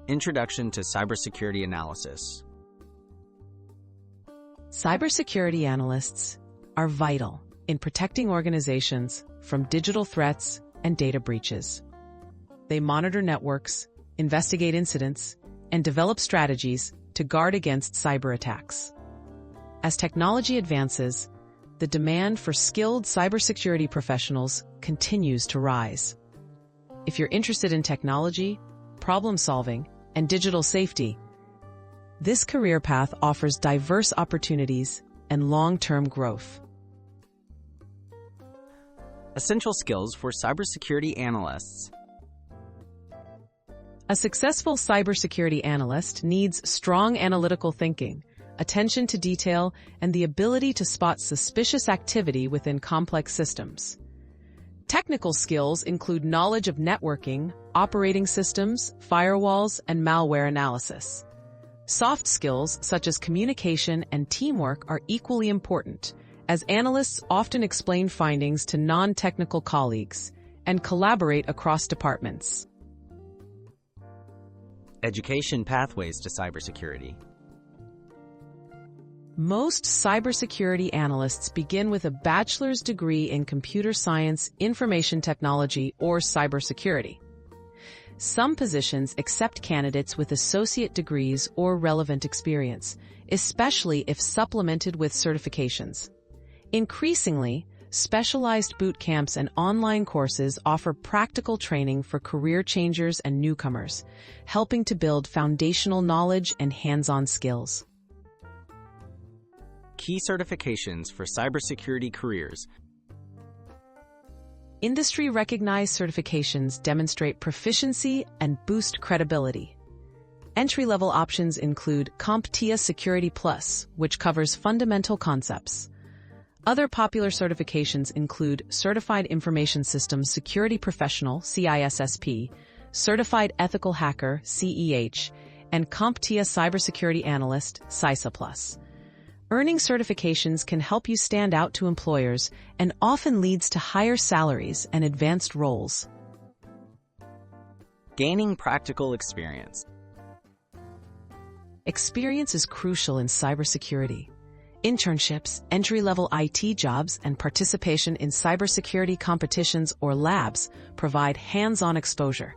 Introduction to Cybersecurity Analysis. Cybersecurity analysts are vital in protecting organizations from digital threats and data breaches. They monitor networks, investigate incidents, and develop strategies to guard against cyber attacks. As technology advances, the demand for skilled cybersecurity professionals continues to rise. If you're interested in technology, problem solving, and digital safety, this career path offers diverse opportunities and long-term growth. Essential skills for cybersecurity analysts. A successful cybersecurity analyst needs strong analytical thinking, attention to detail, and the ability to spot suspicious activity within complex systems. Technical skills include knowledge of networking, operating systems, firewalls, and malware analysis. Soft skills such as communication and teamwork are equally important, as analysts often explain findings to non-technical colleagues and collaborate across departments. Education pathways to cybersecurity. Most cybersecurity analysts begin with a bachelor's degree in computer science, information technology, or cybersecurity. Some positions accept candidates with associate degrees or relevant experience, especially if supplemented with certifications. Increasingly, specialized boot camps and online courses offer practical training for career changers and newcomers, helping to build foundational knowledge and hands-on skills. Key certifications for cybersecurity careers. Industry-recognized certifications demonstrate proficiency and boost credibility. Entry-level options include CompTIA Security Plus, which covers fundamental concepts. Other popular certifications include Certified Information Systems Security Professional, CISSP, Certified Ethical Hacker, CEH, and CompTIA Cybersecurity Analyst, CISA Plus. Earning certifications can help you stand out to employers and often leads to higher salaries and advanced roles. Gaining practical experience. Experience is crucial in cybersecurity. Internships, entry-level IT jobs, and participation in cybersecurity competitions or labs provide hands-on exposure.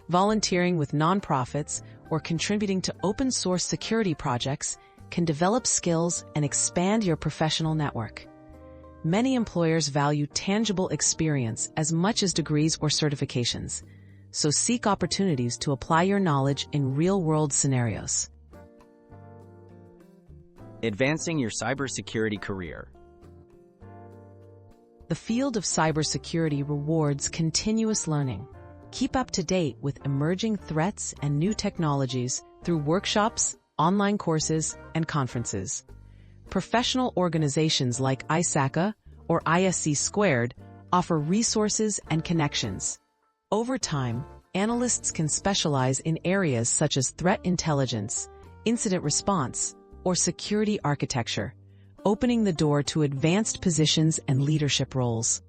Volunteering with nonprofits or contributing to open-source security projects can develop skills and expand your professional network. Many employers value tangible experience as much as degrees or certifications, so seek opportunities to apply your knowledge in real-world scenarios. Advancing your cybersecurity career. The field of cybersecurity rewards continuous learning. Keep up to date with emerging threats and new technologies through workshops, online courses, and conferences. Professional organizations like ISACA or ISC Squared offer resources and connections. Over time, analysts can specialize in areas such as threat intelligence, incident response, or security architecture, opening the door to advanced positions and leadership roles.